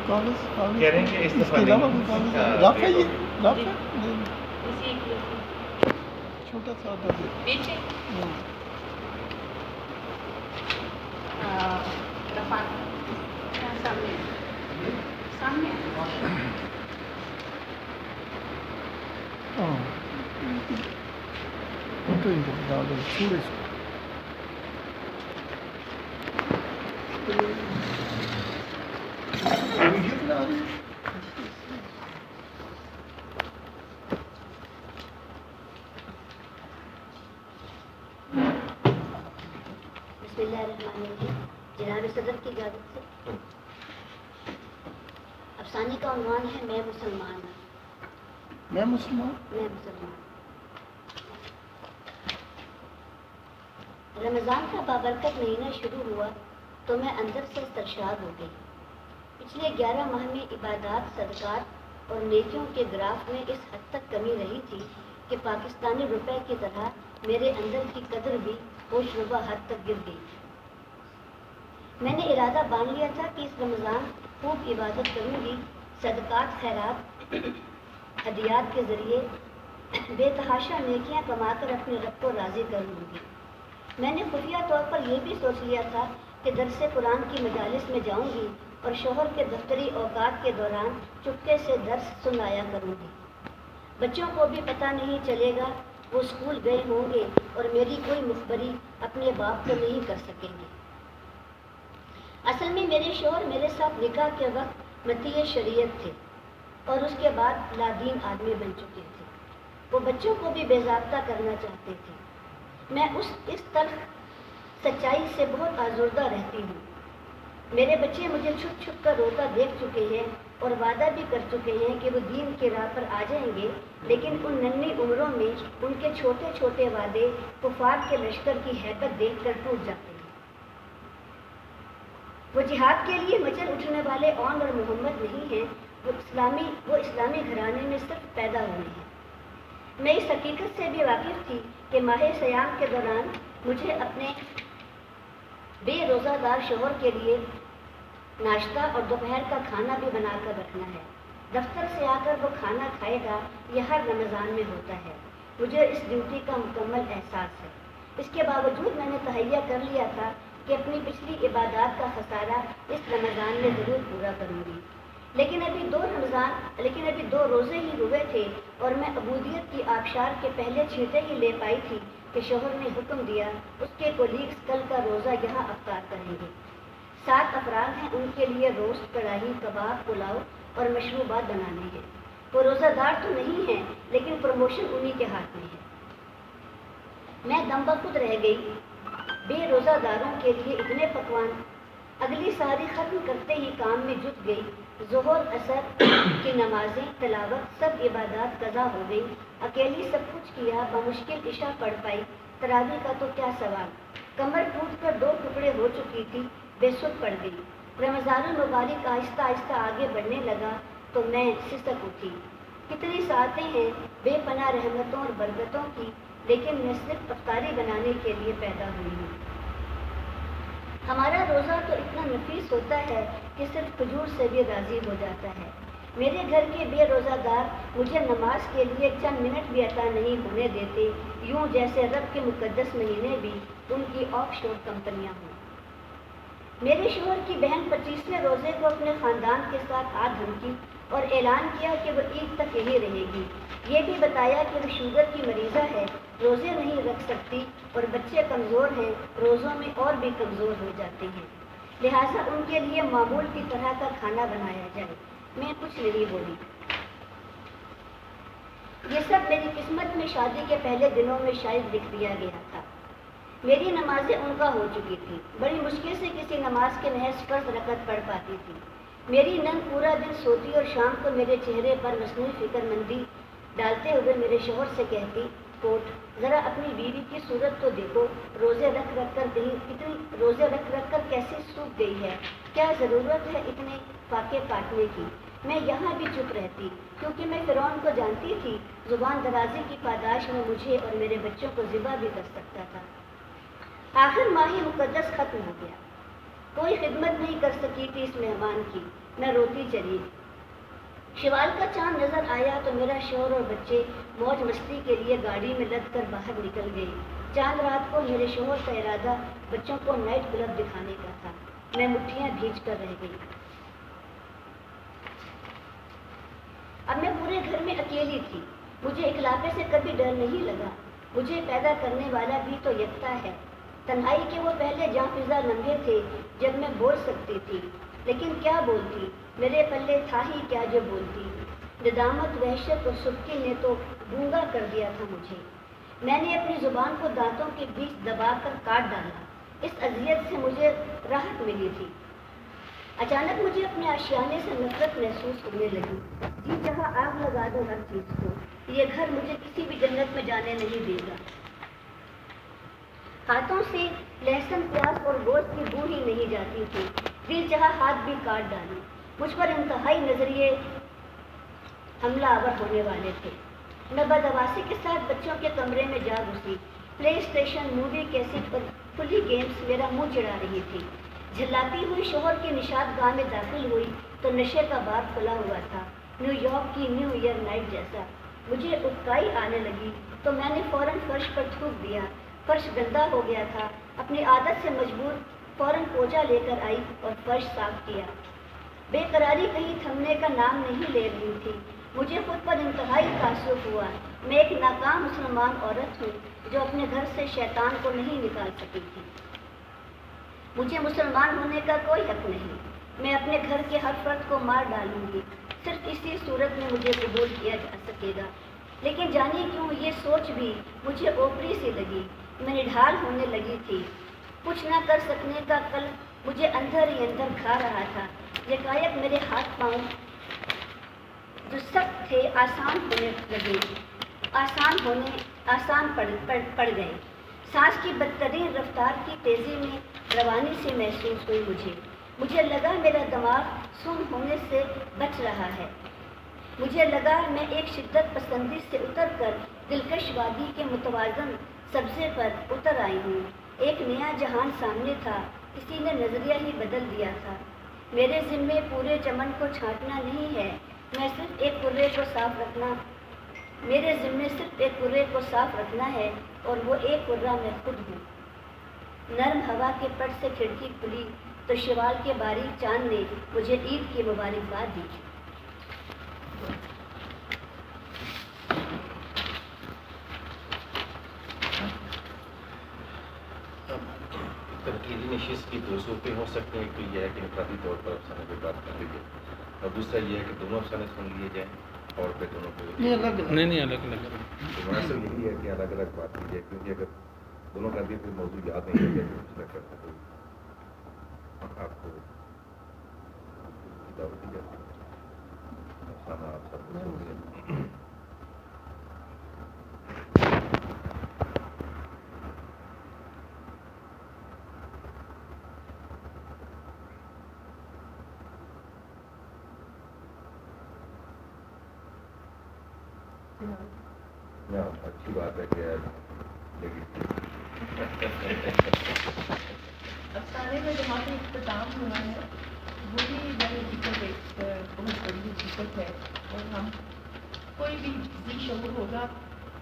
College کہہ رہے ہیں کہ اس اس دفعہ کے علاوہ بھی نہیں کالج کا رف ہے، ریٹ یہ ہوگا۔ رف ہے نہیں، چھوٹا سا آتا ہے ہاں تو ڈالو چھوڑے اس کو ویڈیو بنا رہی ہے۔ بسم اللہ الرحمن الرحیم۔ جناب صدر کی اجازت سے افسانے کا عنوان ہے میں مسلمان ہوں۔ میں مسلمان میں مسلمان۔ رمضان کا بابرکت مہینہ شروع ہوا تو میں اندر سے سرشار ہو گئی۔ پچھلے 11 ماہ میں عبادات، صدقات اور نیکیوں کے گراف میں اس حد تک کمی رہی تھی کہ پاکستانی روپے کی طرح میرے اندر کی قدر بھی ہوش ربا حد تک گر گئی تھی۔ میں نے ارادہ باندھ لیا تھا کہ اس رمضان خوب عبادت کروں گی، صدقات، خیرات، ہدیات کے ذریعے بے تحاشا نیکیاں کما کر اپنے رب کو راضی کر لوں گی۔ میں نے خفیہ طور پر یہ بھی سوچ لیا تھا کہ درس قرآن کی مجالس میں جاؤں گی اور شوہر کے دفتری اوقات کے دوران چپکے سے درس سنایا کروں گی۔ بچوں کو بھی پتہ نہیں چلے گا، وہ اسکول گئے ہوں گے اور میری کوئی مخبری اپنے باپ کو نہیں کر سکیں گے۔ اصل میں میرے شوہر میرے ساتھ نکاح کے وقت مطیع شریعت تھے اور اس کے بعد لادین آدمی بن چکے تھے۔ وہ بچوں کو بھی بے ضابطہ کرنا چاہتے تھے۔ میں اس تلخ سچائی سے بہت آزردہ رہتی ہوں۔ میرے بچے مجھے چھپ چھپ کر روتا دیکھ چکے ہیں اور وعدہ بھی کر چکے ہیں کہ وہ دین کی راہ پر آ جائیں گے، لیکن ان ننھی عمروں میں ان کے چھوٹے چھوٹے وعدے کفار کے لشکر کی ہیبت دیکھ کر ٹوٹ جاتے ہیں۔ وہ جہاد کے لیے مچل اٹھنے والے اون اور محمد نہیں ہیں، وہ اسلامی گھرانے میں صرف پیدا ہوئے ہیں۔ میں اس حقیقت سے بھی واقف تھی کہ ماہ سیام کے دوران مجھے اپنے بے روزہ دار شوہر کے لیے ناشتہ اور دوپہر کا کھانا بھی بنا کر رکھنا ہے۔ دفتر سے آ کر وہ کھانا کھائے گا، یہ ہر رمضان میں ہوتا ہے۔ مجھے اس ڈیوٹی کا مکمل احساس ہے۔ اس کے باوجود میں نے تہیہ کر لیا تھا کہ اپنی پچھلی عبادات کا خسارہ اس رمضان میں ضرور پورا کروں گی۔ لیکن ابھی 2 روزے ہی ہوئے تھے اور میں عبودیت کی آبشار کے پہلے چھینٹے ہی لے پائی تھی کہ شوہر نے حکم دیا اس کے کولیگز کل کا روزہ یہاں افطار کریں گے۔ 7 افراد ہیں، ان کے لیے روسٹ، کڑاہی، کباب، پلاؤ اور مشروبات بنانے ہیں۔ وہ روزہ دار تو نہیں ہیں، لیکن پروموشن انہی کے ہاتھ میں ہے۔ میں دم بخود رہ گئی۔ بے روزہ داروں کے لیے اتنے پکوان۔ اگلی ساری ختم کرتے ہی کام میں جٹ گئی۔ ظہر، عصر کی نمازیں، تلاوت، سب عبادات قضا ہو گئی۔ اکیلی سب کچھ کیا، بمشکل عشاء پڑھ پائی۔ تراویح کا تو کیا سوال، کمر ٹوٹ کر 2 ٹکڑے ہو چکی تھی، بے سدھ پڑ گئی۔ رمضان المبارک آہستہ آہستہ آگے بڑھنے لگا تو میں سسک اٹھی۔ کتنی ساعتیں ہیں بے پناہ رحمتوں اور برکتوں کی، لیکن میں صرف افطاری بنانے کے لیے پیدا ہوئی ہوں۔ ہمارا روزہ تو اتنا نفیس ہوتا ہے کہ صرف کھجور سے بھی راضی ہو جاتا ہے۔ میرے گھر کے بے روزہ دار مجھے نماز کے لیے چند منٹ بھی عطا نہیں ہونے دیتے، یوں جیسے رب کے مقدس مہینے بھی ان کی آف شور کمپنیاں ہوں۔ میرے شوہر کی بہن 25ویں روزے کو اپنے خاندان کے ساتھ آ دھمکی اور اعلان کیا کہ وہ عید تک یہی رہے گی۔ یہ بھی بتایا کہ وہ شوگر کی مریضہ ہے، روزے نہیں رکھ سکتی اور بچے کمزور ہیں، روزوں میں اور بھی کمزور ہو جاتے ہیں، لہٰذا ان کے لیے معمول کی طرح کا کھانا بنایا جائے۔ میں کچھ نہیں بولی۔ یہ سب میری قسمت میں شادی کے پہلے دنوں میں شاید لکھ دیا گیا تھا۔ میری نمازیں ان کا ہو چکی تھی، بڑی مشکل سے کسی نماز کے محض فرض رکعت پڑھ پاتی تھی۔ میری نند پورا دن سوتی اور شام کو میرے چہرے پر مصنوعی فکر مندی ڈالتے ہوئے میرے شوہر سے کہتی، کوٹ ذرا اپنی بیوی کی صورت تو دیکھو، روزے رکھ رکھ کر کیسی سوکھ گئی ہے، کیا ضرورت ہے اتنے فاقے کاٹنے کی۔ میں یہاں بھی چپ رہتی کیونکہ میں فرعون کو جانتی تھی، زبان درازی کی پاداش میں مجھے اور میرے بچوں کو ذبح بھی کر سکتا تھا۔ آخر ماہ مقدس ختم ہو گیا۔ کوئی خدمت نہیں کر سکی تھی اس مہمان کی، میں روتی چلی۔ شوال کا چاند نظر آیا تو میرا شوہر اور بچے موج مستی کے لیے گاڑی میں لد کر باہر نکل گئے۔ چاند رات کو میرے شوہر کا ارادہ بچوں کو نائٹ کلب دکھانے کا تھا۔ میں مٹھیاں بھیج کر رہ گئی۔ اب میں پورے گھر میں اکیلی تھی۔ مجھے اکلاپے سے کبھی ڈر نہیں لگا۔ مجھے پیدا کرنے والا بھی تو یکتا ہے۔ تنہائی کے وہ پہلے جاں فضا لمحے تھے جب میں بول سکتی تھی، لیکن کیا بولتی؟ میرے پلے تھا ہی کیا جو بولتی؟ ندامت، وحشت اور سبکی نے تو گونگا کر دیا تھا مجھے۔ میں نے اپنی زبان کو دانتوں کے بیچ دبا کر کاٹ ڈالا۔ اس اذیت سے مجھے راحت ملی تھی۔ اچانک مجھے اپنے آشیانے سے نفرت محسوس ہونے لگی۔ جی جہاں آگ لگا دو ہر چیز کو، یہ گھر مجھے کسی بھی جنت میں جانے نہیں دے گا۔ ہاتھوں سے لہسن، پیاز اور گوشت کی بو ہی نہیں جاتی تھی۔ دل چاہا ہاتھ بھی کاٹ ڈالے۔ مجھ پر انتہائی نظریے حملہ آور ہونے والے تھے۔ میں بدحواسی کے ساتھ بچوں کے کمرے میں جا گھسی۔ پلے اسٹیشن، مووی کیسٹ پر کھلی گیمز میرا منہ چڑھا رہی تھی۔ جھلاتی ہوئی شوہر کی نشاد گاہ میں داخل ہوئی تو نشے کا بار کھلا ہوا تھا، نیو یارک کی نیو ایئر نائٹ جیسا۔ مجھے اکائی آنے لگی تو میں نے فوراً فرش پر تھوک دیا۔ فرش گندا ہو گیا تھا۔ اپنی عادت سے مجبور فوراً پوچا لے کر آئی اور فرش صاف کیا۔ بے قراری کہیں تھمنے کا نام نہیں لے رہی تھی۔ مجھے خود پر انتہائی تعصب ہوا۔ میں ایک ناکام مسلمان عورت ہوں جو اپنے گھر سے شیطان کو نہیں نکال سکی تھی۔ مجھے مسلمان ہونے کا کوئی حق نہیں۔ میں اپنے گھر کے ہر فرد کو مار ڈالوں گی، صرف اسی صورت میں مجھے قبول کیا جا سکے گا۔ لیکن جانے کیوں یہ سوچ بھی مجھے اوپری سی لگی۔ میں نڈھال ہونے لگی تھی۔ کچھ نہ کر سکنے کا قلب مجھے اندر ہی اندر کھا رہا تھا۔ یکایک میرے ہاتھ پاؤں جو سخت تھے آسان ہونے لگے، آسان پڑ گئے۔ سانس کی بدترین رفتار کی تیزی میں روانی سے محسوس ہوئی مجھے لگا میرا دماغ سن ہونے سے بچ رہا ہے۔ مجھے لگا میں ایک شدت پسندی سے اتر کر دلکش وادی کے متوازن سبزے پر اتر آئی ہوں۔ ایک نیا جہان سامنے تھا، کسی نے نظریہ ہی بدل دیا تھا۔ میرے ذمے پورے چمن کو چھانٹنا نہیں ہے، میں صرف ایک کرے کو صاف رکھنا میرے ذمے صرف ایک کرے کو صاف رکھنا ہے، اور وہ ایک کرہ میں خود ہوں۔ نرم ہوا کے پٹ سے کھڑکی کھلی تو شوال کے باریک چاند نے مجھے عید کی مبارکباد دی۔ تنقیدی نشست کی دو صورتیں ہو سکتی ہیں۔ ایک تو یہ ہے کہ انفرادی طور پر افسانے پہ بات کر لیجیے، اور دوسرا یہ ہے کہ دونوں افسانے سن لیے جائیں اور پھر دونوں کو نہیں الگ نہیں الگ الگ تو مناسب یہی ہے کہ الگ الگ بات کی جائے، کیونکہ اگر دونوں کا بھی کوئی موضوع یاد نہیں رہتا تو دوسرا کرتا تو آپ کو دعوت دی جاتی ہے۔ افسانہ آپ سب کو سن لیا۔ اچھی بات ہے کہ افسانے میں جہاں پہ اختتام ہوا ہے وہی در حقیقت ایک بہت بڑی حقیقت ہے، اور ہم کوئی بھی ذی شعور ہوگا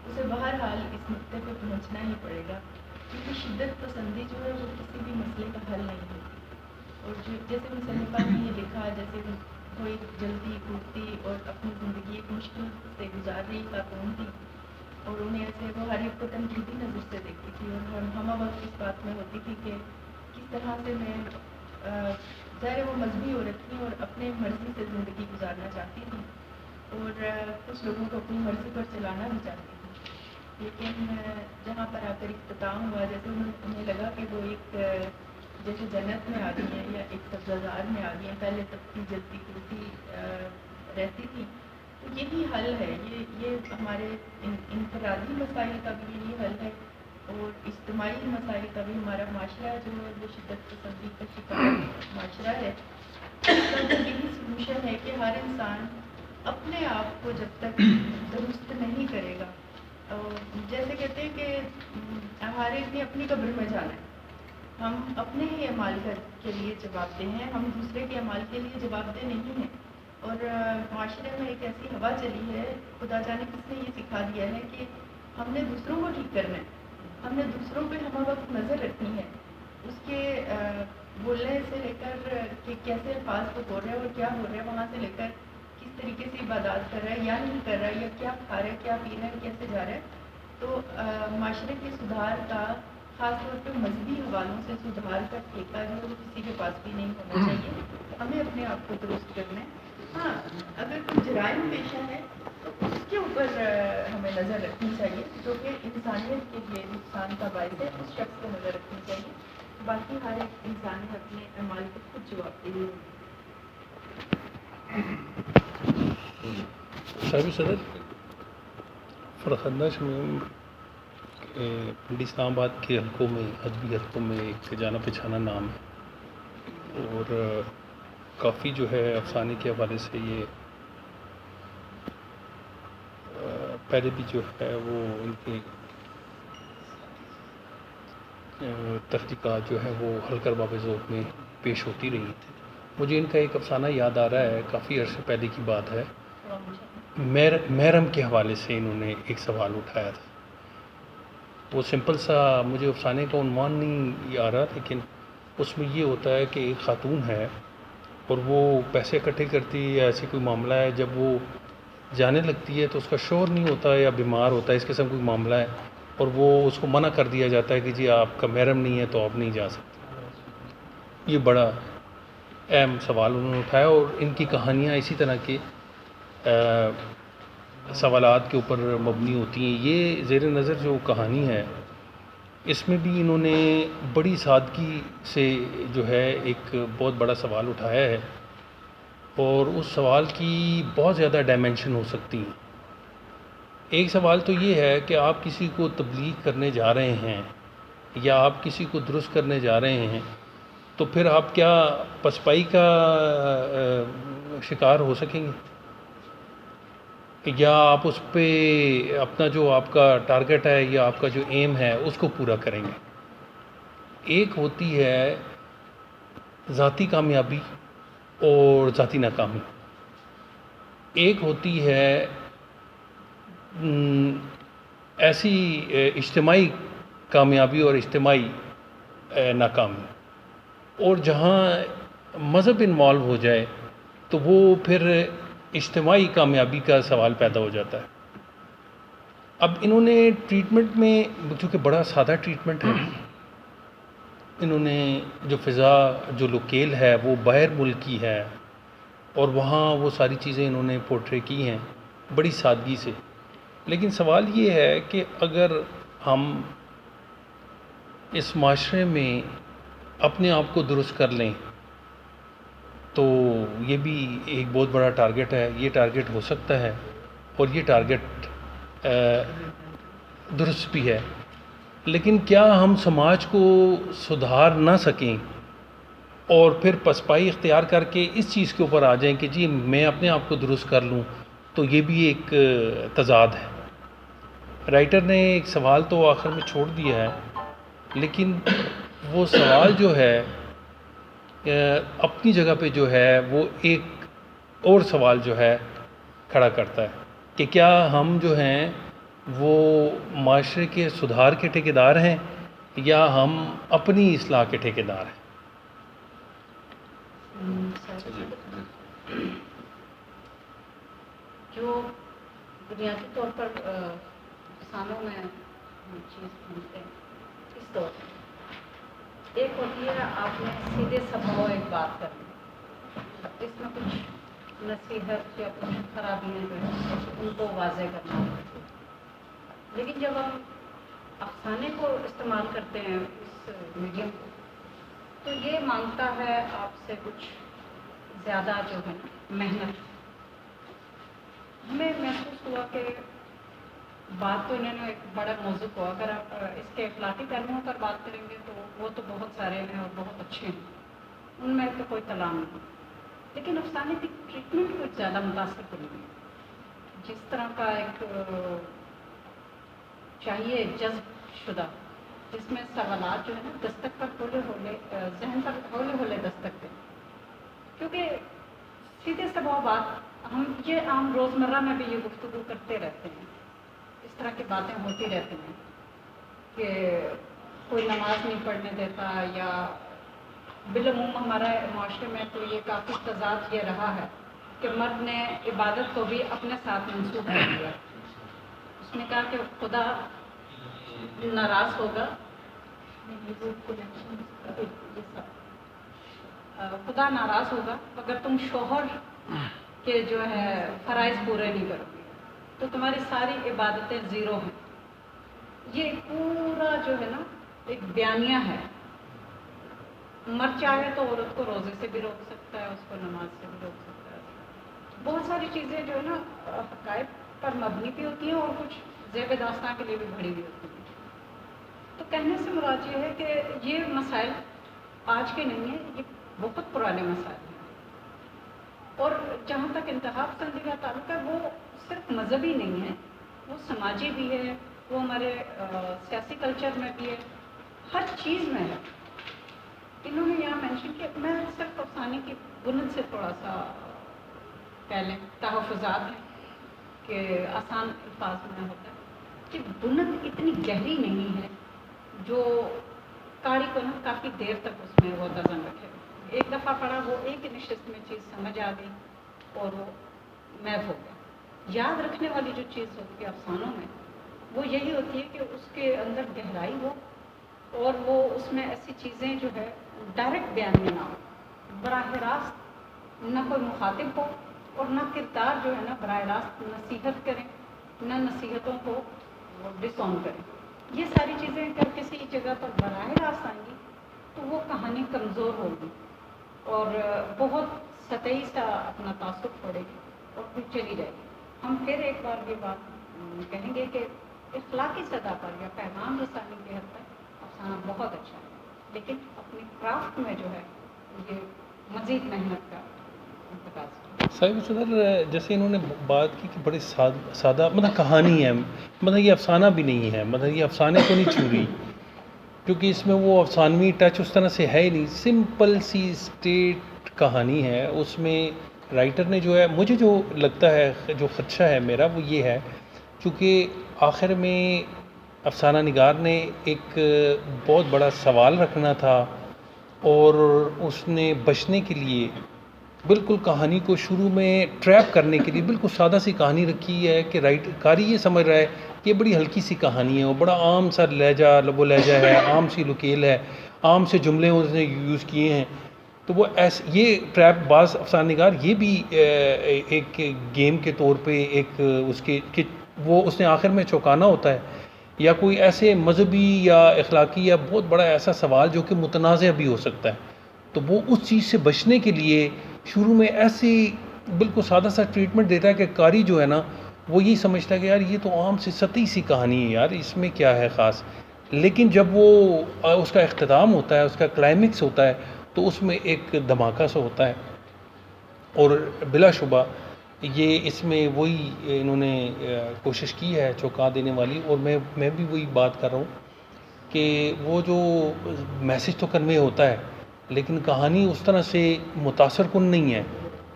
اسے بہرحال اس نقطے پہ پہنچنا ہی پڑے گا، کیونکہ شدت پسندی جو ہے وہ کسی بھی مسئلے کا حل نہیں ہوتی۔ اور جو جیسے مصنفہ نے یہ لکھا، جیسے کوئی جلدی پھوٹتی اور اپنی زندگی ایک مشکل سے گزار رہی خاتون تھی، اور انہیں ایسے وہ ہر ایک کو تنقیدی نظر سے دیکھتی تھی، اور ہم وقت اس بات میں ہوتی تھی کہ کس طرح سے میں ظاہر وہ مذہبی عورت تھی اور اپنے مرضی سے زندگی گزارنا چاہتی تھی، اور کچھ لوگوں کو اپنی مرضی پر چلانا بھی چاہتی تھی۔ لیکن جہاں پر آ کر اختتام ہوا، جیسے انہیں لگا کہ وہ ایک جیسے جنت میں آ گئی ہیں یا ایک سبزہ میں آ گئی ہیں، پہلے تب جلتی پھرتی رہتی تھی، تو یہی حل ہے۔ یہ ہمارے انفرادی مسائل کا بھی یہی حل ہے، اور اجتماعی مسائل کا بھی۔ ہمارا معاشرہ جو ہے وہ شدت پسندی کا شکار معاشرہ ہے، اس کا یہی سلوشن ہے کہ ہر انسان اپنے آپ کو جب تک درست نہیں کرے گا، جیسے کہتے ہیں کہ ہر ایک نے اپنی قبر میں جانا ہے، ہم اپنے ہی اعمال کے لیے جواب دہ ہیں، ہم دوسرے کے اعمال کے لیے جواب دہ نہیں ہیں. اور معاشرے میں ایک ایسی ہوا چلی ہے، خدا جانے کس نے یہ سکھا دیا ہے کہ ہم نے دوسروں کو ٹھیک کرنا ہے، ہم نے دوسروں پہ ہم وقت نظر رکھنی ہے. اس کے بولنے سے لے کر کہ کیسے الفاظ کو بول رہے ہیں اور کیا بول رہے ہیں، وہاں سے لے کر کس طریقے سے عبادات کر رہا ہے یا نہیں کر رہا ہے، یا کیا کھا رہا ہے، کیا پی رہا ہے، کیسے جا رہا ہے. تو معاشرے کے سدھار کا خاص طور پہ مذہبی حوالوں سے سدھار کا ٹھیکہ جو ہے کسی کے پاس بھی نہیں ہونا چاہیے. ہمیں اپنے آپ کو درست کرنا ہے. ہاں، اگر کوئی جرائم پیشہ ہے تو اس کے اوپر ہمیں نظر رکھنی چاہیے جو کہ انسانیت کے لیے نقصان کا باعث ہے، اس شخص کو نظر رکھنی چاہیے. باقی ہر ایک انسان ہے اپنے اعمال کو خود جواب دہی ہوگی. صاحب صدر فرخندہ شمیم پنڈی اسلام آباد کے حلقوں میں، ادبی حلقوں میں ایک جانا پہچانا نام ہے، اور کافی جو ہے افسانے کے حوالے سے یہ پہلے بھی جو ہے وہ ان کی تحقیقات جو ہے وہ حلقہ باب ذوق میں پیش ہوتی رہی تھی. مجھے ان کا ایک افسانہ یاد آ رہا ہے، کافی عرصے پہلے کی بات ہے. محرم کے حوالے سے انہوں نے ایک سوال اٹھایا تھا. وہ سمپل سا، مجھے افسانے کا عنوان نہیں آ رہا، لیکن اس میں یہ ہوتا ہے کہ ایک خاتون ہے اور وہ پیسے اکٹھے کرتی ہے، ایسے کوئی معاملہ ہے. جب وہ جانے لگتی ہے تو اس کا شوہر نہیں ہوتا یا بیمار ہوتا ہے، اس قسم کوئی معاملہ ہے، اور وہ اس کو منع کر دیا جاتا ہے کہ جی آپ کا محرم نہیں ہے تو آپ نہیں جا سکتے. یہ بڑا اہم سوال انہوں نے اٹھایا، اور ان کی کہانیاں اسی طرح کے سوالات کے اوپر مبنی ہوتی ہیں. یہ زیر نظر جو کہانی ہے، اس میں بھی انہوں نے بڑی سادگی سے جو ہے ایک بہت بڑا سوال اٹھایا ہے، اور اس سوال کی بہت زیادہ ڈائمینشن ہو سکتی ہیں. ایک سوال تو یہ ہے کہ آپ کسی کو تبلیغ کرنے جا رہے ہیں یا آپ کسی کو درست کرنے جا رہے ہیں، تو پھر آپ کیا پسپائی کا شکار ہو سکیں گے، یا آپ اس پہ اپنا جو آپ کا ٹارگٹ ہے یا آپ کا جو ایم ہے اس کو پورا کریں گے. ایک ہوتی ہے ذاتی کامیابی اور ذاتی ناکامی، ایک ہوتی ہے ایسی اجتماعی کامیابی اور اجتماعی ناکامی. اور جہاں مذہب انوالو ہو جائے تو وہ پھر اجتماعی کامیابی کا سوال پیدا ہو جاتا ہے. اب انہوں نے ٹریٹمنٹ میں، چونکہ بڑا سادہ ٹریٹمنٹ ہے، انہوں نے جو فضا، جو لوکیل ہے وہ باہر ملک کی ہے، اور وہاں وہ ساری چیزیں انہوں نے پورٹرے کی ہیں بڑی سادگی سے. لیکن سوال یہ ہے کہ اگر ہم اس معاشرے میں اپنے آپ کو درست کر لیں تو یہ بھی ایک بہت بڑا ٹارگٹ ہے. یہ ٹارگٹ ہو سکتا ہے، اور یہ ٹارگٹ درست بھی ہے. لیکن کیا ہم سماج کو سدھار نہ سکیں اور پھر پسپائی اختیار کر کے اس چیز کے اوپر آ جائیں کہ جی میں اپنے آپ کو درست کر لوں؟ تو یہ بھی ایک تضاد ہے. رائٹر نے ایک سوال تو آخر میں چھوڑ دیا ہے، لیکن وہ سوال جو ہے اپنی جگہ پہ جو ہے وہ ایک اور سوال جو ہے کھڑا کرتا ہے کہ کیا ہم جو ہیں وہ معاشرے کے سدھار کے ٹھیکیدار ہیں یا ہم اپنی اصلاح کے ٹھیکیدار ہیں. جو بنیادی طور پر افسانوں میں چیز ڈھونڈتے ہیں اس طور پر ایک ہوتی ہے آپ نے سیدھے سبھاؤ ایک بات کرنی، اس میں کچھ نصیحت یا کچھ خرابیاں جو ہیں ان کو واضح کرنا. لیکن جب ہم افسانے کو استعمال کرتے ہیں اس میڈیم کو، تو یہ مانگتا ہے آپ سے کچھ زیادہ جو ہے محنت. ہمیں محسوس ہوا کہ بات تو انہوں نے ایک بڑا موضوع کو، اگر آپ اس کے اخلاقی پہلوؤں پر بات کریں گے تو وہ تو بہت سارے ہیں اور بہت اچھے ہیں، ان میں تو کوئی کلام نہیں. لیکن افسانے کی ٹریٹمنٹ کچھ زیادہ متاثر کن ہے. جس طرح کا ایک چاہیے جذب شدہ جس میں سوالات جو ہے نا دستک پر ہولے ہولے ذہن پر ہولے ہولے دستک دیں، کیونکہ سیدھے سے وہ بات ہم یہ عام روزمرہ میں بھی یہ گفتگو کرتے رہتے ہیں، اس طرح کی باتیں ہوتی رہتی ہیں کہ کوئی نماز نہیں پڑھنے دیتا، یا بالعموم ہمارے معاشرے میں تو یہ کافی تضاد یہ رہا ہے کہ مرد نے عبادت کو بھی اپنے ساتھ منسوخ کر دیا۔ اس نے کہا کہ خدا ناراض ہوگا، خدا ناراض ہوگا اگر تم شوہر کے جو ہے فرائض پورے نہیں کرو گے، تو تمہاری ساری عبادتیں زیرو ہیں۔ یہ پورا جو ہے نا ایک بیانیہ ہے۔ مرد چاہے تو عورت کو روزے سے بھی روک سکتا ہے، اس کو نماز سے بھی روک سکتا ہے۔ بہت ساری چیزیں جو ہے نا حقائق پر مبنی بھی ہوتی ہیں اور کچھ زیب داستان کے لیے بھی بڑی بھی ہوتی ہیں۔ تو کہنے سے مراد یہ ہے کہ یہ مسائل آج کے نہیں ہیں، یہ بہت پرانے مسائل ہیں، اور جہاں تک انتہا پسندی کا تعلق ہے وہ صرف مذہبی نہیں ہے، وہ سماجی بھی ہے، وہ ہمارے سیاسی کلچر میں بھی ہے، ہر چیز میں ہے۔ انہوں نے یہاں مینشن کیا، میں صرف افسانے کی بنیاد سے تھوڑا سا کہہ لیں تحفظات ہیں کہ آسان الفاظ میں ہوتا ہے کہ بنیاد اتنی گہری نہیں ہے جو قاری کو نا کافی دیر تک اس میں وہ وزن رکھے۔ ایک دفعہ پڑھا وہ ایک نشست میں چیز سمجھ آ گئی اور وہ محو ہو گیا۔ یاد رکھنے والی جو چیز ہوتی ہے افسانوں میں وہ یہی ہوتی ہے کہ اس کے اندر گہرائی ہو اور وہ اس میں ایسی چیزیں جو ہے ڈائریکٹ بیان میں نہ ہو، براہ راست نہ کوئی مخاطب ہو اور نہ کردار جو ہے نا براہ راست نصیحت کریں، نہ نصیحتوں کو ڈسون کریں۔ یہ ساری چیزیں اگر کسی جگہ پر براہ راست آئیں گی تو وہ کہانی کمزور ہوگی اور بہت سطحی سا اپنا تاثر چھوڑے گی اور پھر چلی جائے گی۔ ہم پھر ایک بار یہ بات کہیں گے کہ اخلاقی سطح پر یا پیغام رسانی کی حد تک افسانہ بہت اچھا ہے، لیکن اپنی کرافٹ میں جو ہے یہ مزید محنت کا تقاضا ہے۔ صاحب صدر جیسے انہوں نے بات کی کہ بڑی سادہ مطلب کہانی ہے، مطلب یہ افسانہ بھی نہیں ہے، مطلب یہ افسانے کو نہیں چھو رہی، کیونکہ اس میں وہ افسانوی ٹچ اس طرح سے ہے ہی نہیں، سمپل سی اسٹیٹ کہانی ہے۔ اس میں رائٹر نے جو ہے، مجھے جو لگتا ہے جو خدشہ ہے میرا وہ یہ ہے، چونکہ آخر میں افسانہ نگار نے ایک بہت بڑا سوال رکھنا تھا اور اس نے بچنے کے لیے بالکل کہانی کو شروع میں ٹریپ کرنے کے لیے بالکل سادہ سی کہانی رکھی ہے کہ قاری یہ سمجھ رہا ہے کہ یہ بڑی ہلکی سی کہانی ہے، وہ بڑا عام سا لہجہ لب و لہجہ ہے، عام سی لکیل ہے، عام سے جملے اس نے یوز کیے ہیں، تو وہ یہ ٹریپ بعض افسانہ نگار یہ بھی ایک گیم کے طور پہ ایک اس کے کہ وہ اس نے آخر میں چوکانا ہوتا ہے، یا کوئی ایسے مذہبی یا اخلاقی یا بہت بڑا ایسا سوال جو کہ متنازع بھی ہو سکتا ہے، تو وہ اس چیز سے بچنے کے لیے شروع میں ایسی بالکل سادہ سا ٹریٹمنٹ دیتا ہے کہ قاری جو ہے نا وہ یہی سمجھتا ہے کہ یار یہ تو عام سی سطحی سی کہانی ہے، یار اس میں کیا ہے خاص، لیکن جب وہ اس کا اختتام ہوتا ہے، اس کا کلائمیکس ہوتا ہے، تو اس میں ایک دھماکہ سا ہوتا ہے، اور بلا شبہ یہ اس میں وہی انہوں نے کوشش کی ہے چونکا دینے والی، اور میں بھی وہی بات کر رہا ہوں کہ وہ جو میسج تو کنوے ہوتا ہے لیکن کہانی اس طرح سے متاثر کن نہیں ہے،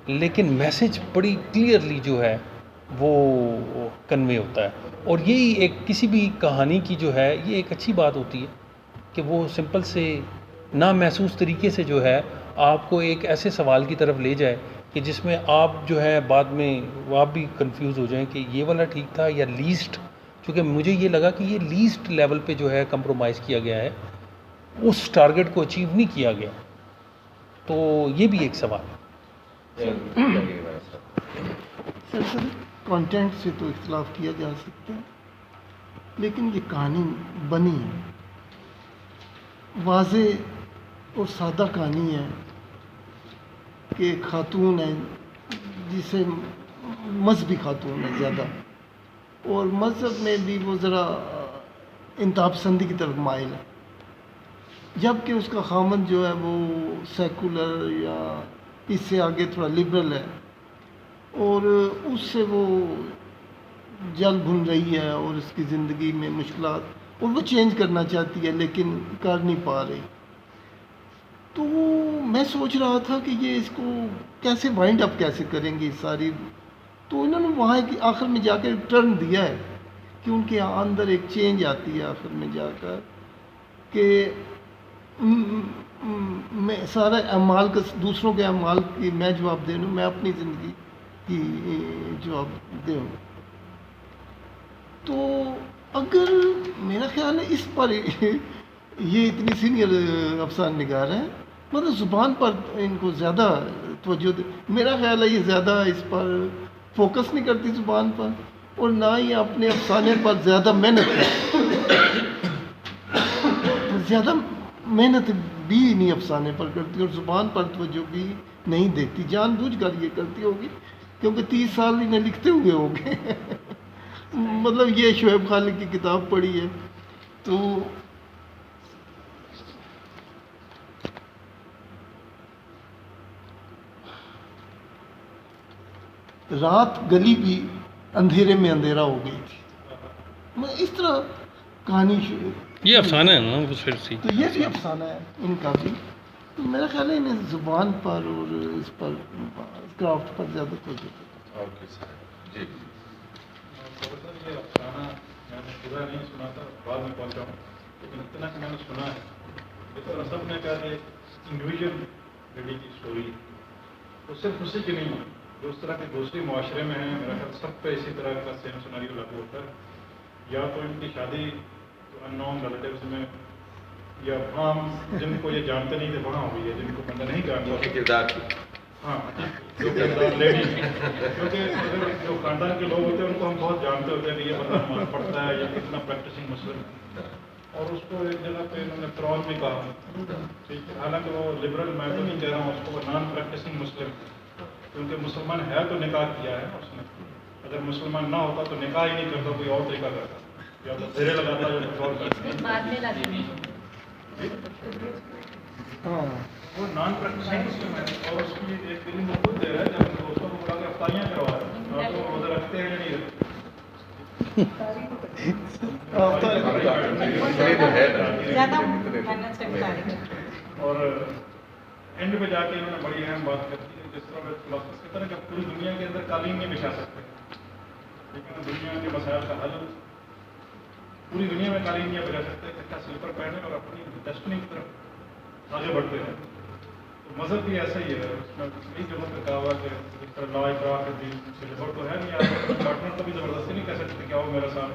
لیکن میسج بڑی کلیئرلی جو ہے وہ کنوے ہوتا ہے، اور یہی ایک کسی بھی کہانی کی جو ہے یہ ایک اچھی بات ہوتی ہے کہ وہ سمپل سے نامحسوس طریقے سے جو ہے آپ کو ایک ایسے سوال کی طرف لے جائے کہ جس میں آپ جو ہے بعد میں آپ بھی کنفیوز ہو جائیں کہ یہ والا ٹھیک تھا یا لیسٹ، چونکہ مجھے یہ لگا کہ یہ لیسٹ لیول پہ جو ہے کمپرومائز کیا گیا ہے، اس ٹارگٹ کو اچیو نہیں کیا گیا، تو یہ بھی ایک سوال ہے۔ سر کانٹینٹ سے تو اختلاف کیا جا سکتا ہے، لیکن یہ کہانی بنی ہے، واضح اور سادہ کہانی ہے کہ ایک خاتون ہے جسے مذہبی خاتون ہے زیادہ، اور مذہب میں بھی وہ ذرا انتہا پسندی کی طرف مائل ہے، جبکہ اس کا خامند جو ہے وہ سیکولر یا اس سے آگے تھوڑا لبرل ہے، اور اس سے وہ جل بھن رہی ہے اور اس کی زندگی میں مشکلات اور وہ چینج کرنا چاہتی ہے لیکن کر نہیں پا رہی. تو میں سوچ رہا تھا کہ یہ اس کو کیسے وائنڈ اپ کیسے کریں گے ساری. تو انہوں نے وہاں ایک آخر میں جا کے ٹرن دیا ہے کہ ان کے اندر ایک چینج آتی ہے آخر میں جا کر کہ میں سارا اعمال کا دوسروں کے اعمال کی میں جواب دے دوں, میں اپنی زندگی کی جواب دوں. تو اگر میرا خیال ہے اس پر یہ اتنی سینئر افسانہ نگار ہیں, مطلب زبان پر ان کو زیادہ توجہ میرا خیال ہے یہ زیادہ اس پر فوکس نہیں کرتی زبان پر, اور نہ ہی اپنے افسانے پر زیادہ محنت کرتی, زیادہ محنت بھی نہیں افسانے پر کرتی اور زبان پر توجہ بھی نہیں دیتی. جان بوجھ کر یہ کرتی ہوگی کیونکہ 30 سال انہیں لکھتے ہوئے ہو گئے. مطلب یہ شعیب خالق کی کتاب پڑھی ہے تو رات گلی بھی اندھیرے میں اندھیرا ہو گئی تھی. میں اس طرح کہانی یہ افسانہ ہے نا وہ پھر سی. تو یہ بھی افسانہ ہے ان کا بھی. تو میرا خیال ہے انہیں زبان پر اور اس پر کرافٹ پر زیادہ توجہ دیتا. اوکے سر جی سر یہ افسانہ میں نے پورا نہیں سنا تھا, بعد میں پہنچا ہوں, لیکن اتنا کہ میں نے سنا ہے جس طرح سب نے کہا کہ انڈیویجول لیڈی کی اسٹوری وہ صرف اسی کی نہیں ہے, جو اس طرح کے دوسرے معاشرے میں ہیں میرا خیال سب پہ اسی طرح کا سیم سناریو لاگو ہوتا ہے. یا تو ان کی شادی ان نون ریلیٹیوز میں, یا وہاں جن کو یہ جانتے نہیں تھے وہاں ہوئی ہے, جن کو بندہ نہیں جانتا کے کردار کی. ہاں جو کردار لیڈی, کیونکہ اگر جو خاندان کے لوگ ہوتے ہیں ان کو ہم بہت جانتے ہوتے ہیں کہ یہ بندہ نماز پڑھتا ہے یا کتنا پریکٹسنگ مسلم ہے, اور اس کو ایک جگہ پہ انہوں نے فرعون بھی کہا, ٹھیک ہے, حالانکہ وہ لبرل میں تو نہیں کہہ رہا ہوں اس کو, نان پریکٹسنگ مسلم, کیونکہ مسلمان ہے تو نکاح کیا ہے اس نے, اگر مسلمان نہ ہوتا تو نکاح ہی نہیں کرتا, کوئی اور طریقہ کرتا, یا تو پھیرے لگاتا یا کچھ اور کرتا. ہاں وہ نان پریکٹسنگ مسلم ہے, اور اس کی ایک دن وہ خود دے رہا ہے جب اپنے دوستوں کو بلا کے افطاریاں کروا رہے ہیں, اور تو روزہ رکھتے ہیں یا نہیں رکھتے. اور اینڈ پہ جا کے انہوں نے بڑی اہم بات کرتی ہے, جس طرح فلاسفرز کی طرح کہ پوری دنیا کے اندر قالین نہیں بچھا سکتے, لیکن دنیا کے مسائل کا حل پوری دنیا میں قالین نہیں بچا سکتے, اکٹھا سلیپر پہنے اور اپنی ڈیسٹنی کی طرف آگے بڑھتے ہیں. تو مذہب بھی ایسا ہی ہے, اس میں کئی جگہوں پہ کہا ہوا کہ جس طرح لا اکراہ فی الدین, سلیپر تو ہے نہیں, آپ پارٹنر کو بھی زبردستی نہیں کہہ سکتے کہ آؤ میرا ساتھ,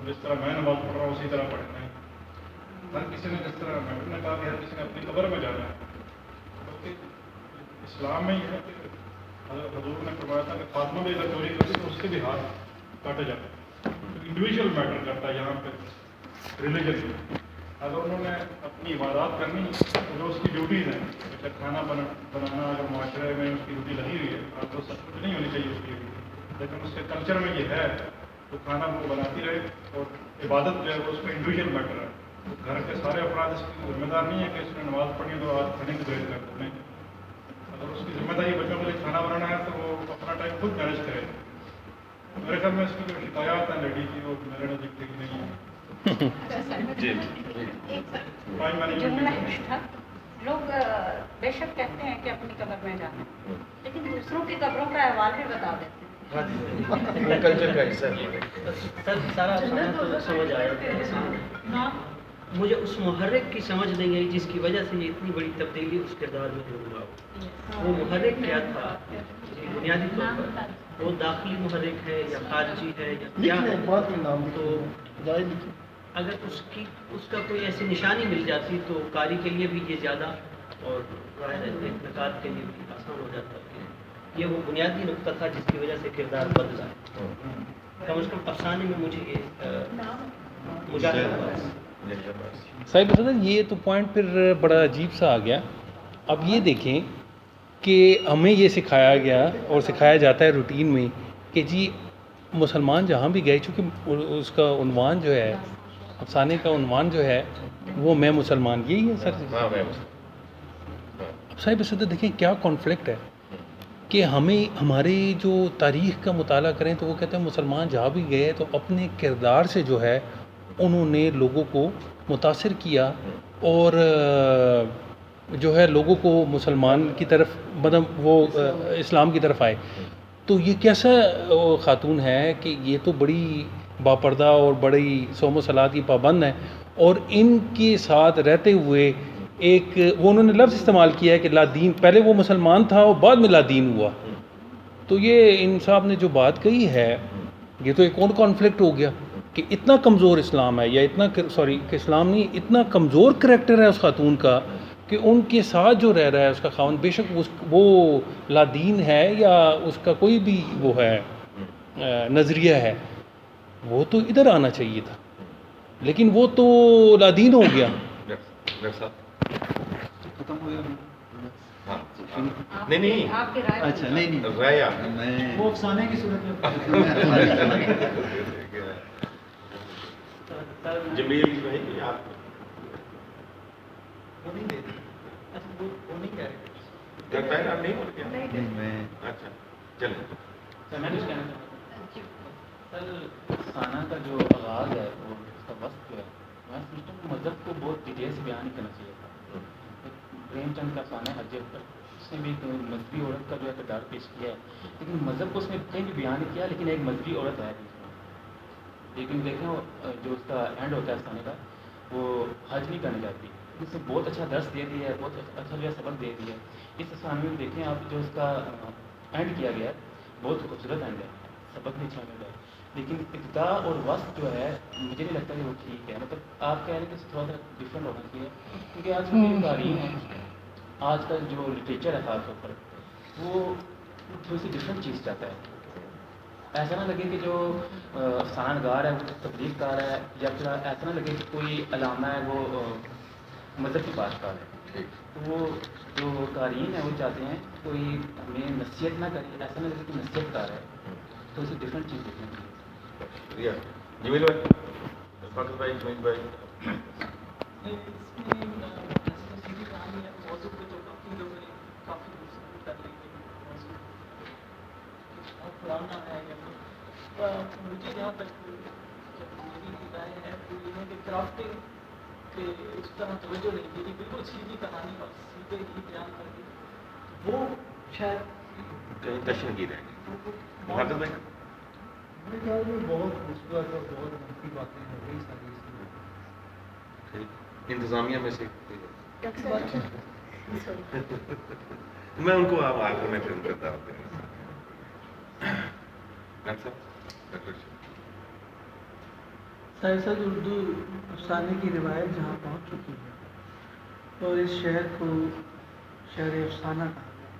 جس طرح میں نماز پڑھ رہا ہوں اسی طرح پڑھنا ہے. ہر کسی نے جس طرح میں نے کہا کہ ہر کسی نے اپنی قبر میں جانا ہے, کیونکہ اسلام میں یہ ہے کہ حضور نے فرمایا تھا کہ فاطمہ بھی اگر چوری کرتی تو اس کے بھی ہاتھ کاٹے جاتے ہیں. انڈیویجول میٹر کرتا ہے یہاں پہ ریلیجن میں. اگر انہوں نے اپنی عبادات کرنی تو جو اس کی ڈیوٹیز ہیں, جیسے کھانا بنانا اگر معاشرے میں اس کی ڈیوٹی لگی ہوئی ہے, آپ کو سب کچھ نہیں ہونی چاہیے اس کی ڈیوٹی, لیکن اس کے کلچر میں یہ ہے تو کھانا وہ بناتی رہے, اور عبادت جو ہے وہ اس کا انڈیویجول میٹر ہے. گھر کے سارے افراد اس کی ذمہ دار نہیں ہے کہ اس نے نماز پڑھی تو آج کھانے کی ضرورت کرتے ہیں. اگر اس کی ذمہ داری بچوں کے لیے کھانا بنانا ہے تو وہ اپنا ٹائم خود مینیج کرے. میرے خیال میں اس کی جو شکایات ہیں لیڈی کی وہ میرے نزدیک ٹھیک نہیں ہے. ٹائم مینجمنٹ لوگ بے شک کہتے ہیں کہ اپنی قبر میں جانا, لیکن دوسروں کی قبروں کا احوال بھی بتا دیتے ہیں. کلچر کا حصہ ہے. سر سارا افسانہ تو سمجھ آیا, مجھے اس محرک کی سمجھ نہیں آئی جس کی وجہ سے یہ اتنی بڑی تبدیلی اس کردار میں ہوا. وہ محرک کیا تھا بنیادی طور پر, وہ داخلی محرک ہے یا خارجی ہے یا کیا ہے؟ بات میں نام تو اگر اس کا کوئی ایسی نشانی مل جاتی تو قاری کے لیے بھی یہ زیادہ اور ایک نکات کے لیے بھی آسان ہو جاتا کہ یہ وہ بنیادی نقطہ تھا جس کی وجہ سے کردار بدلا. کم از کم افسانے میں مجھے یہ مجاہدہ ہوا. صاحب بتا یہ تو پوائنٹ پھر بڑا عجیب سا آ گیا. اب یہ دیکھیں کہ ہمیں یہ سکھایا گیا اور سکھایا جاتا ہے روٹین میں کہ جی مسلمان جہاں بھی گئے, چونکہ اس کا عنوان جو ہے افسانے کا عنوان جو ہے وہ میں مسلمان, یہی ہے سر. اب صاحب اس وقت دیکھیں کیا کانفلکٹ ہے کہ ہمیں ہماری جو تاریخ کا مطالعہ کریں تو وہ کہتے ہیں مسلمان جہاں بھی گئے تو اپنے کردار سے جو ہے انہوں نے لوگوں کو متاثر کیا اور جو ہے لوگوں کو مسلمان کی طرف مطلب وہ اسلام کی طرف آئے. تو یہ کیسا خاتون ہے کہ یہ تو بڑی باپردہ اور بڑی صوم و صلات کی پابند ہے, اور ان کے ساتھ رہتے ہوئے ایک وہ انہوں نے لفظ استعمال کیا ہے کہ لا دین, پہلے وہ مسلمان تھا اور بعد میں لا دین ہوا. تو یہ ان صاحب نے جو بات کہی ہے یہ تو ایک اور کانفلکٹ ہو گیا کہ اتنا کمزور اسلام ہے, یا اتنا سوری کہ اسلام نہیں, اتنا کمزور کریکٹر ہے اس خاتون کا کہ ان کے ساتھ جو رہ رہا ہے اس کا خاوند, بے شک وہ لا دین ہے یا اس کا کوئی بھی وہ ہے نظریہ ہے, وہ تو ادھر آنا چاہیے تھا, لیکن وہ تو لا دین ہو گیا. نہیں آپ کی رائے اچھا نہیں رائے وہ افسانے کی صورت میں جمیل بھائی آپ وہ نہیں دیتے. اچھا وہ نہیں کہہ رہے. لگتا ہے آپ نہیں بول گیا. میں اچھا چلیں. میں کچھ کہنا چاہتا ہوں سر, ثانہ کا جو آغاز ہے وہ اس کا وقت جو ہے میں سمجھتا ہوں مذہب کو بہت ڈیٹیل سے بیان نہیں کرنا چاہیے تھا. پریم چند کا افسانہ ہے حج پر, اس نے بھی ایک مذہبی عورت کا جو ہے کردار پیش کیا ہے, لیکن مذہب کو اس نے کہیں بھی بیان نہیں کیا, لیکن ایک مذہبی عورت ہے اس میں. لیکن دیکھیں جو اس کا اینڈ ہوتا ہے افسانے کا, وہ حج نہیں کرنے جاتی, اس نے بہت اچھا درس دے دیا ہے, بہت اچھا جو ہے سبق دے دیا ہے. اس افسانے میں دیکھیں آپ جو اس کا اینڈ کیا گیا ہے بہت خوبصورت اینڈ ہے, سبق بھی اچھا مل رہا ہے, لیکن ابتدا اور وسط جو ہے مجھے نہیں لگتا کہ وہ ٹھیک ہے. مطلب آپ کہہ رہے ہیں کہ تھوڑا سا ڈفرینٹ ہونا چاہیے, کیونکہ آج کی جو تعلیم ہے, آج کا جو لٹریچر ہے خاص طور پر, وہ تھوڑی سی ڈفرینٹ چیز چاہتا ہے. ایسا نہ لگے کہ جو افسانہ نگار ہے وہ تبلیغ کار ہے, یا پھر ایسا نہ لگے کہ کوئی علامہ ہے وہ مذہب کی بات کر ہے. تو وہ جو قارئین ہیں وہ چاہتے ہیں کوئی ہمیں نصیحت نہ کرے, ایسا نہ لگے کہ نصیحت کار ہے, تو اسی ڈفرینٹ چیز دیکھیں گے. شکریہ. جمیل بھائی, فاطر بھائی, جمیل بھائی. مجھے جہاں تک میری رائے ہے وہ یہ ہے کہ کرافٹنگ کہ اس طرح توجہ نہیں کی, بالکل سیدھی کہانی اور سیدھے ہی بیان کر دی, وہ شاید کہیں تشنگی رہ گئی. فاطر بھائی میرے خیال میں بہت مثبت اور بہت منفی باتیں ہو گئی ساری اس میں. انتظامیہ میں سے ڈاکٹر صاحب میں ان کو آپ آخر میں فلم کرتا ہوں. ڈاکٹر صاحب, سیاست اردو افسانے کی روایت جہاں پہنچ چکی ہے اور اس شہر کو شہر افسانہ کہا گیا,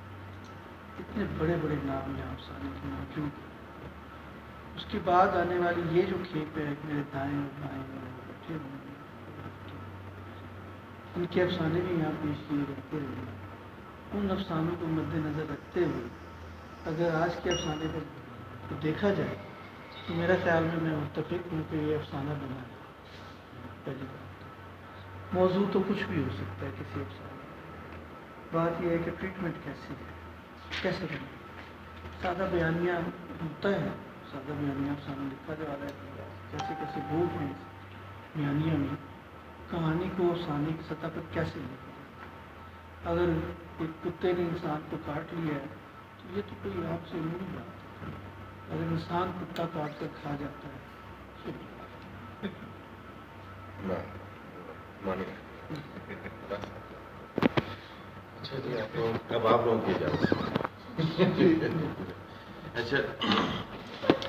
اتنے بڑے بڑے نام یہاں افسانے کے موجود ہیں. اس کے بعد آنے والی یہ جو کھیپ ہے میرے دائیں اور بائیں بیٹھے ہوئے ہیں, ان کے افسانے بھی یہاں پیش کیے جاتے ہیں. ان افسانوں کو مد نظر رکھتے ہوئے اگر آج کے افسانے کو دیکھا جائے تو میرا خیال میں متفق ہوں کہ یہ افسانہ بنا ہے. پہلی بات, موضوع تو کچھ بھی ہو سکتا ہے کسی افسانے میں, بات یہ ہے کہ ٹریٹمنٹ کیسی ہے, کیسے بنے. سادہ بیانیہ ہوتا ہے, سادہ بیانیہ افسانہ لکھا جا رہا ہے, کیسے کیسے بھوک ہیں بیانیہ میں, کہانی کو افسانے کی سطح پر کیسے لکھا جائے. اگر ایک کتے نے انسان کو کاٹ لیا ہے تو یہ تو کوئی آپ سے نہیں بات ہے. اگر انسان کتا کاٹ کر کھا جاتا ہے اچھا جی, اب آپ لوگوں کی اجازت. اچھا,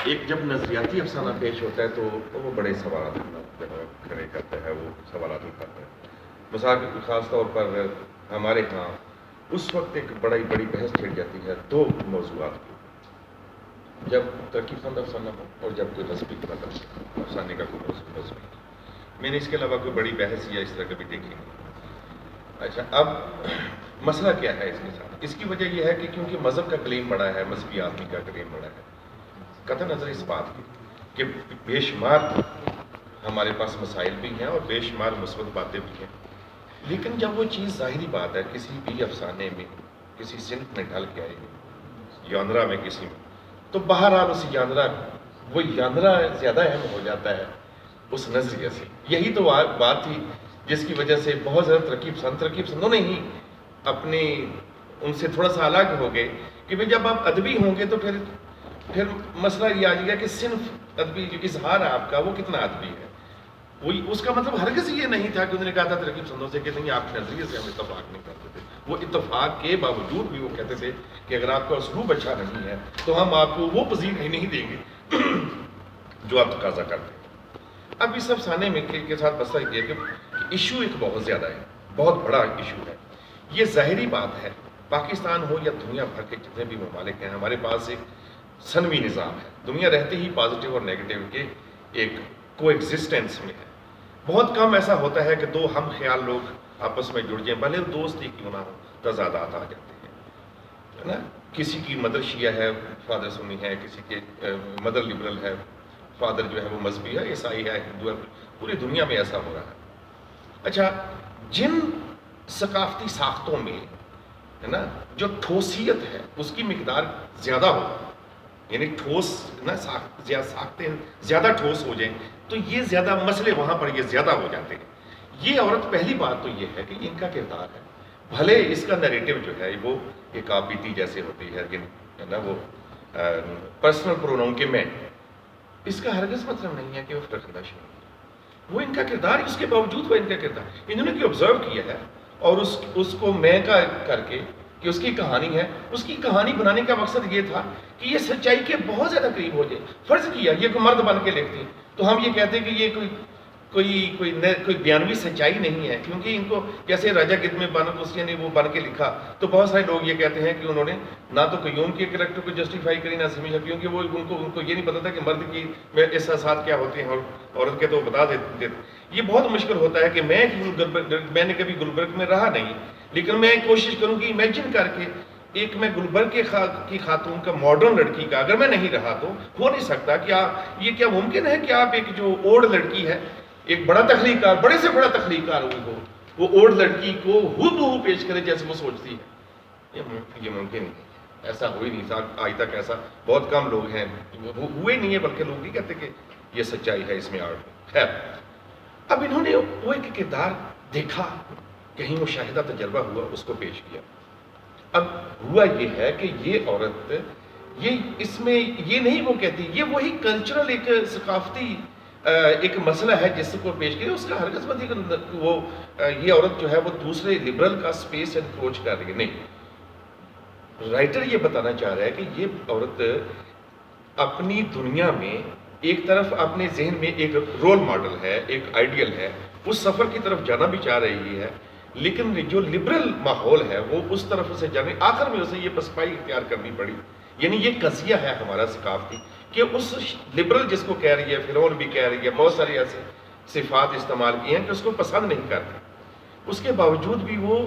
ایک جب نظریاتی افسانہ پیش ہوتا ہے تو وہ بڑے سوالات کھڑے کرتا ہے, وہ سوالات اٹھاتا ہے. مثال خاص طور پر ہمارے ہاں اس وقت ایک بڑی بحث چھڑ جاتی ہے دو موضوعات کی, جب ترکیب پسند افسانہ ہو اور جب کوئی نسبی مطلب افسانے کا کوئی موضوع نسبی. میں نے اس کے علاوہ کوئی بڑی بحث یا اس طرح کبھی دیکھی نہیں. اچھا, اب مسئلہ کیا ہے اس کے ساتھ؟ اس کی وجہ یہ ہے کہ کیونکہ مذہب کا کلیم بڑا ہے, مذہبی آدمی کا کلیم بڑا ہے, قطع نظر اس بات کی کہ بے شمار ہمارے پاس مسائل بھی ہیں اور بے شمار مثبت باتیں بھی ہیں, لیکن جب وہ چیز ظاہری بات ہے کسی بھی افسانے میں کسی صنف میں ڈھل کے آئے گی, یانرا میں کسی میں, تو بہرحال اس یانرا وہ یانرا زیادہ اہم ہو جاتا ہے اس نظریے سے. یہی تو بات تھی جس کی وجہ سے بہت زیادہ ترقی پسندوں نے ہی اپنی ان سے تھوڑا سا الگ ہو گئے کہ بھئی جب آپ ادبی ہوں گے تو پھر مسئلہ یہ آ جائے گا کہ صنف ادبی جو اظہار ہے آپ کا وہ کتنا ادبی ہے. وہی اس کا مطلب ہرگز یہ نہیں تھا کہ انہوں نے کہا تھا ترقی پسندوں سے کہ نہیں آپ کے نظریے سے ہم اتفاق نہیں کرتے تھے. وہ اتفاق کے باوجود بھی وہ کہتے تھے کہ اگر آپ کا اسلوب اچھا نہیں ہے تو ہم آپ کو وہ پذیر ہی نہیں دیں گے جو آپ تقاضا کرتے ہیں. اب اس افسانے میں کے ساتھ مسئلہ یہ کہ ایشو ایک بہت زیادہ ہے, بہت بڑا ایشو ہے. یہ ظاہری بات ہے, پاکستان ہو یا دنیا بھر کے جتنے بھی ممالک ہیں, ہمارے پاس ایک ثانوی نظام ہے. دنیا رہتے ہی پازیٹیو اور نیگیٹو کے ایک کو ایگزسٹنس میں ہے. بہت کم ایسا ہوتا ہے کہ دو ہم خیال لوگ آپس میں جڑ جائیں, بھلے دوست ہی کیوں نہ ہو, تضادات آ جاتے ہیں, ہے نا. کسی کی مدر شیعہ ہے, فادر سنی ہے, کسی کے مدر لبرل ہے, فادر جو ہے وہ مذہبی ہے, عیسائی ہے, ہندو ہے. پوری دنیا میں ایسا ہو رہا ہے. اچھا, جن ثقافتی ساختوں میں ہے نا جو ٹھوسیت ہے اس کی مقدار زیادہ ہو, یعنی ٹھوس نا ساختیں زیادہ ٹھوس ہو جائیں تو یہ زیادہ مسئلے وہاں پر یہ زیادہ ہو جاتے ہیں. یہ عورت, پہلی بات تو یہ ہے کہ ان کا کردار ہے, بھلے اس کا نیریٹو جو ہے وہ ایک آپ بیتی جیسے ہوتی ہے ہے نا, وہ پرسنل پروناؤن کے میں, اس کا ہرگز مطلب نہیں ہے کہ وہ فرقہ شریف. وہ ان کا کردار, اس کے باوجود وہ ان کا کردار انہوں نے آبزرو کیا ہے اور اس کو میں کا کر کے کہ اس کی کہانی ہے, اس کی کہانی بنانے کا مقصد یہ تھا کہ یہ سچائی کے بہت زیادہ قریب ہو جائے. فرض کیا یہ کوئی مرد بن کے لکھتی ہیں تو ہم یہ کہتے ہیں کہ یہ کوئی بیانوی سچائی نہیں ہے, کیونکہ ان کو جیسے راجہ گدھ میں بانکوسیا نے وہ بن کے لکھا تو بہت سارے لوگ یہ کہتے ہیں کہ انہوں نے نہ تو قیوم کے کریکٹر کو جسٹیفائی کری نہ سمجھا, کیونکہ وہ ان کو یہ نہیں پتا تھا کہ مرد کی احساسات کیا ہوتے ہیں اور عورت کے تو وہ بتا دیتے. یہ بہت مشکل ہوتا ہے کہ میں نے کبھی گلبرگ میں رہا نہیں, لیکن میں کوشش کروں کہ امیجن کر کے ایک میں گلبرگ کی خاتون کا ماڈرن لڑکی کا, اگر میں نہیں رہا تو ہو نہیں سکتا کہ یہ کیا ممکن ہے کہ آپ ایک جو اوڑ لڑکی ہے, ایک بڑا تخلیق کار, بڑے سے بڑا تخلیق کار ہوئی ہو, وہ اوڑ لڑکی کو ہو بہو پیش کرے جیسے وہ سوچتی ہے. یہ ممکن نہیں, ایسا ہو ہی نہیں آج تک. ایسا بہت کم لوگ ہیں, ہوئے نہیں ہے, بلکہ لوگ نہیں کہتے کہ یہ سچائی ہے اس میں آرٹ. خیر, اب انہوں نے وہ ایک کردار دیکھا, کہیں مشاہدہ تجربہ ہوا, اس کو پیش کیا. اب ہوا یہ ہے کہ یہ عورت اس میں یہ نہیں وہ کہتی, یہ وہی کلچرل ایک ثقافتی ایک مسئلہ ہے جس کو پیش کیا. اس کا ہرگز مت کہ وہ یہ عورت جو ہے وہ دوسرے لبرل کا سپیس انکروچ کر رہی ہے, نہیں. رائٹر یہ بتانا چاہ رہا ہے کہ یہ عورت اپنی دنیا میں ایک طرف اپنے ذہن میں ایک رول ماڈل ہے, ایک آئیڈیل ہے, اس سفر کی طرف جانا بھی چاہ رہی ہے, لیکن جو لبرل ماحول ہے وہ اس طرف اسے جانے, آخر میں اسے یہ پسپائی اختیار کرنی پڑی. یعنی یہ قضیہ ہے ہمارا ثقافتی کہ اس لبرل جس کو کہہ رہی ہے, فرعون بھی کہہ رہی ہے, بہت سارے ایسے صفات استعمال کیے ہیں کہ اس کو پسند نہیں کرتے. اس کے باوجود بھی وہ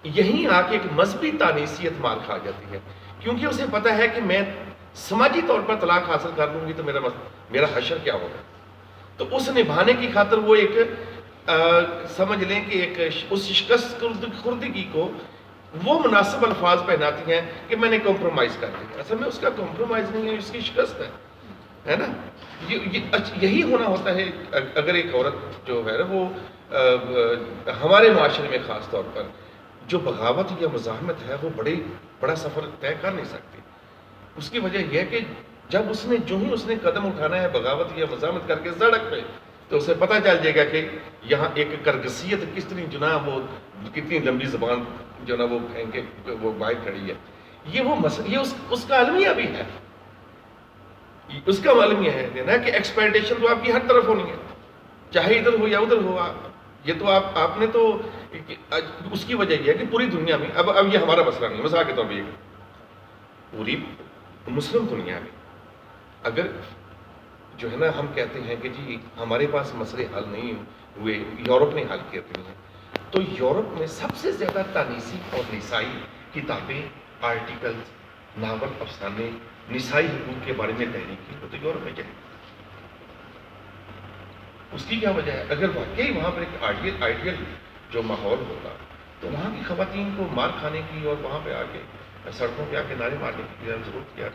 یہیں آ کے ایک مذہبی تانیثیت مار کھا جاتی ہے, کیونکہ اسے پتہ ہے کہ میں سماجی طور پر طلاق حاصل کر لوں گی تو میرا حشر کیا ہوگا. تو اس نبھانے کی خاطر وہ ایک سمجھ لیں کہ ایک اس شکست خوردگی کو وہ مناسب الفاظ پہناتی ہیں کہ میں نے کمپرومائز کر لیا. اصل میں اس کا کمپرومائز نہیں ہے, اس کی شکست ہے نا. یہی ہونا ہوتا ہے اگر ایک عورت جو ہے وہ ہمارے معاشرے میں خاص طور پر جو بغاوت یا مزاحمت ہے وہ بڑا سفر طے کر نہیں سکتی. اس کی وجہ یہ ہے کہ جب اس نے قدم اٹھانا ہے بغاوت یا مزاحمت کر کے سڑک پہ, تو اسے پتہ چل جائے گا کہ یہاں ایک کرگسیت کس طرح جناب وہ کتنی لمبی زبان جو نا وہ پھینک کے وہ باہر کھڑی ہے. یہ اس کا المیہ بھی ہے, اس کا المیہ ہے نا کہ ایکسپیکٹیشن تو آپ کی ہر طرف ہونی ہے, چاہے ادھر ہو یا ادھر ہو. یہ تو آپ نے تو اس کی وجہ یہ ہے کہ پوری دنیا میں اب یہ ہمارا مسئلہ نہیں, مثال کے طور پہ پوری مسلم دنیا میں اگر جو ہے نا ہم کہتے ہیں کہ جی ہمارے پاس مسئلے حل نہیں ہوئے, یورپ نے حل کیے ہیں, تو یورپ میں سب سے زیادہ تانیثی اور نسائی کتابیں, آرٹیکلز, ناول, افسانے نسائی حقوق کے بارے میں تحریک کی تو یورپ میں کیا ہے. اس کی کیا وجہ ہے؟ اگر واقعی وہاں پر ایک آئیڈیل جو ماحول ہوگا تو وہاں کی خواتین کو مار کھانے کی اور وہاں پہ آ کے سڑکوں پہ آ کے نعرے مارنے کی ضرورت کیا.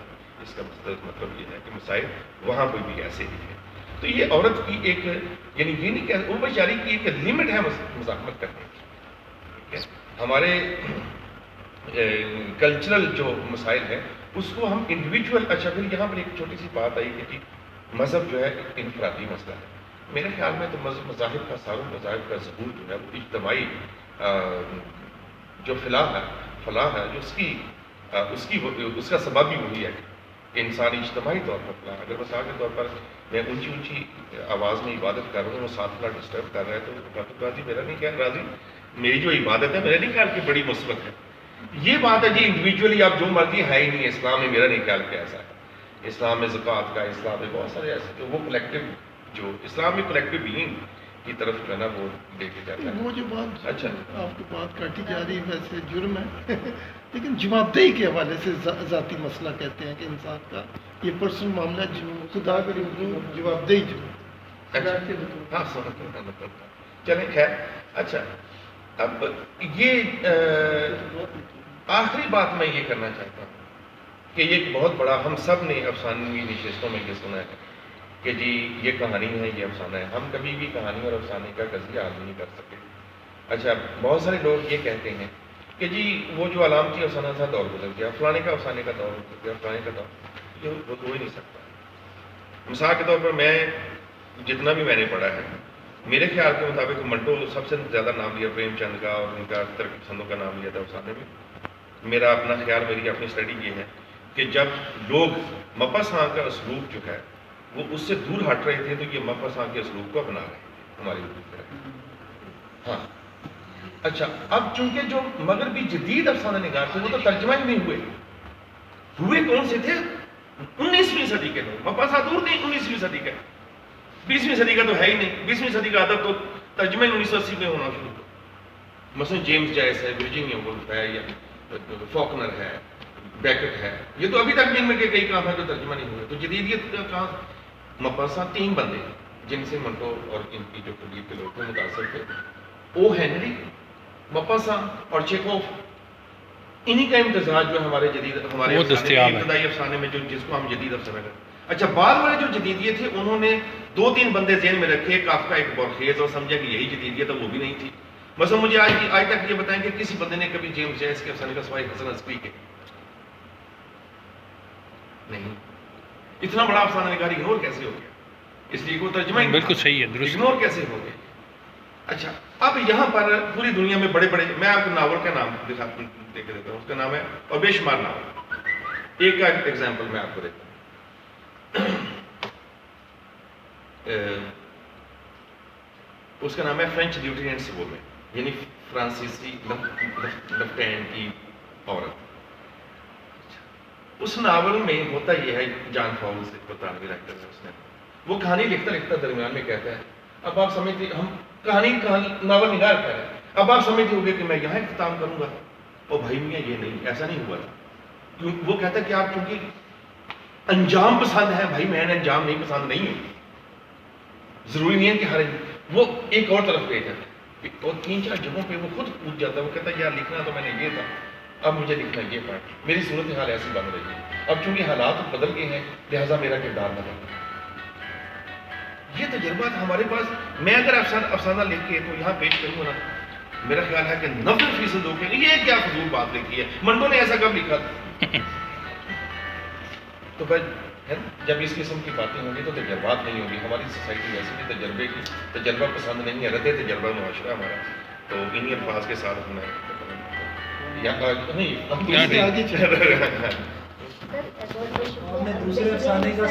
اس کا مطلب یہ ہے کہ مسائل وہاں پہ بھی ایسے ہی ہیں. تو یہ عورت کی ایک یعنی یہ نہیں کہ وہ بیچاری کی ایک لمٹ ہے مزاحمت کرنے کی. ٹھیک ہے؟ ہمارے کلچرل جو مسائل ہیں اس کو ہم انڈیویجول. اچھا پھر یہاں پر ایک چھوٹی سی بات آئی کہ مذہب جو ہے انفرادی مسئلہ ہے. میرے خیال میں تو مذاہب کا ساروں مذاہب کا ظہور جو ہے وہ اجتماعی جو فلاح ہے جو اس کا سبب بھی وہی ہے کہ انسان اجتماعی طور پر فلاح. اگر مثال کے طور پر میں اونچی آواز میں عبادت کر رہا ہوں وہ ساتھ فلاح ڈسٹرب کر رہا ہے تو راضی میرا نہیں خیال راضی میری جو عبادت ہے میرا نہیں خیال کہ بڑی مثبت ہے. یہ بات ہے جی انڈیویجولی آپ جو مرضی ہے ہی نہیں اسلام میں. میرا نہیں خیال کہ ایسا ہے. اسلام میں زکوٰۃ کا, اسلام میں بہت سارے ایسے تو وہ کلیکٹیو جو اسلام میں کلیکٹیو بینگ کی طرف جو ہے نا وہ لے کے جاتا ہے. وہ جو بات اچھا آپ کی بات کاٹی جا رہی ہے ویسے جرم ہے لیکن جواب دہی کے حوالے سے ذاتی مسئلہ کہتے ہیں کہ انسان کا یہ پرسنل معاملہ خدا کے روبرو جواب دہی جو اچھا ہاں چلیں خیر. اچھا اب یہ آخری بات میں یہ کرنا چاہتا ہوں کہ یہ ایک بہت بڑا ہم سب نے افسانوی نشستوں میں یہ سنا ہے کہ جی یہ کہانی ہے یہ افسانہ ہے. ہم کبھی بھی کہانی اور افسانے کا تجزیہ عام نہیں کر سکتے. اچھا بہت سارے لوگ یہ کہتے ہیں کہ جی وہ جو علامتی افسانہ تھا دور گزر گیا, فلانے کا افسانے کا دور گزر گیا, فلانے کا دور یہ وہ ہو ہی نہیں سکتا. مثال کے طور پر میں جتنا بھی میں نے پڑھا ہے میرے خیال کے مطابق منٹو سب سے زیادہ نام لیا پریم چند کا اور ان کا ترقی پسندوں کا نام لیا تھا افسانے میں. میرا اپنا خیال میری اپنی اسٹڈی یہ ہے کہ جب لوگ مپساں کا اسلوب جو ہے وہ اس سے دور ہٹ رہے تھے تو یہ مپساں کے اسلوب کو اپنا رہے تھے ہماری طرح. ہاں اچھا اب چونکہ جو مغربی جدید افسانہ نگار تھے وہ تو ترجمہ ہی نہیں ہوئے کون سے تھے 19ویں صدی کے لوگ. مپساں دور نہیں 19ویں صدی کے, 20ویں صدی کا تو ہے ہی نہیں. 20ویں صدی کا ادب تو ترجمہ 1980 میں ہونا شروع ہوا. مثلا جیمز جائس ہے, ورجینیا وولف ہے, یا فاکنر ہے, بیکٹ ہے, یہ تو ابھی تک بھی ان میں کے کئی کام ہیں جو ترجمہ نہیں ہوئے. تو جدیدیت کا کام مپساں 3 بندے جن سے منٹو اور ان کی جو قبیل کے لوگ تھے متاثر تھے, او ہینری, مپساں اور چیکوف. انہی کا امتزاج جو ہمارے ابتدائی افسانے میں جو جس کو ہم جدید افسانہ کرتے ہیں. اچھا بعد والے جو جدیدیت تھے انہوں نے 2-3 بندے ذہن میں رکھے, کافکا ایک بورخیز, اور سمجھا کہ یہی جدیدیت ہے, وہ بھی نہیں تھی. مثلا مجھے آج تک یہ بتائیں کہ کسی بندے نے کبھی جیمز جویس کے افسانے کا سوائے حسن عسکری کے نہیں. اتنا بڑا افسانہ نگار اگنور کیسے ہو گیا؟ اس لیے کوئی ترجمہ بالکل صحیح ہے, درست. اگنور کیسے ہو گیا؟ اچھا اب یہاں پر پوری دنیا میں بڑے بڑے, میں آپ کو ناول کا نام دے کے دیتا ہوں, اس کا نام ہے اور بے شمار ناول. ایک کا ایگزامپل میں آپ کو دیتا ہوں, اس کا نام ہے فرینچ ڈیوٹی اینڈ سیبو میں, یعنی فرانسیسی لیفٹیننٹ کی عورت. اس ناول میں ہوتا یہ ہے, جان فاول سے برطانوی رائٹر ہے, اس نے وہ کہانی لکھتا درمیان میں کہتا ہے اب آپ سمجھتے, ہم کہانی ناول نگار کر رہے ہیں, اب آپ سمجھتے ہو گے کہ میں یہاں اختتام کروں گا. اور بھائی میاں یہ نہیں, ایسا نہیں ہوا تھا. وہ کہتا ہے کہ آپ چونکہ انجام پسند ہے, بھائی میں نے انجام نہیں پسند نہیں ہوں, ضروری نہیں ہے کہ ہر وہ ایک اور طرف بھیجا اور 3-4 جگہوں پہ وہ خود پوچھ جاتا ہے. وہ کہتا ہے یار لکھنا تو میں نے یہ تھا, اب مجھے لکھنا یہ پڑا, میری صورتحال ایسی بن رہی ہے, اب چونکہ حالات بدل گئے ہیں لہٰذا میرا کردار بدل گیا. یہ تجربات ہمارے پاس, میں اگر افسانہ لکھ کے تو یہاں پیش کروں گا نا, میرا خیال ہے کہ 90% لوگ کہیں یہ کیا فضول بات لکھی ہے, منٹو نے ایسا کب لکھا تھا. تو بھائی جب اس قسم کی باتیں ہوں گی تو تجربات نہیں ہوگی. ہماری سوسائٹی ویسے بھی تجربہ پسند نہیں ہے, رد تجربہ معاشرہ ہمارا. تو انہی الفاظ کے ساتھ ہمیں دوسرے افسانے کا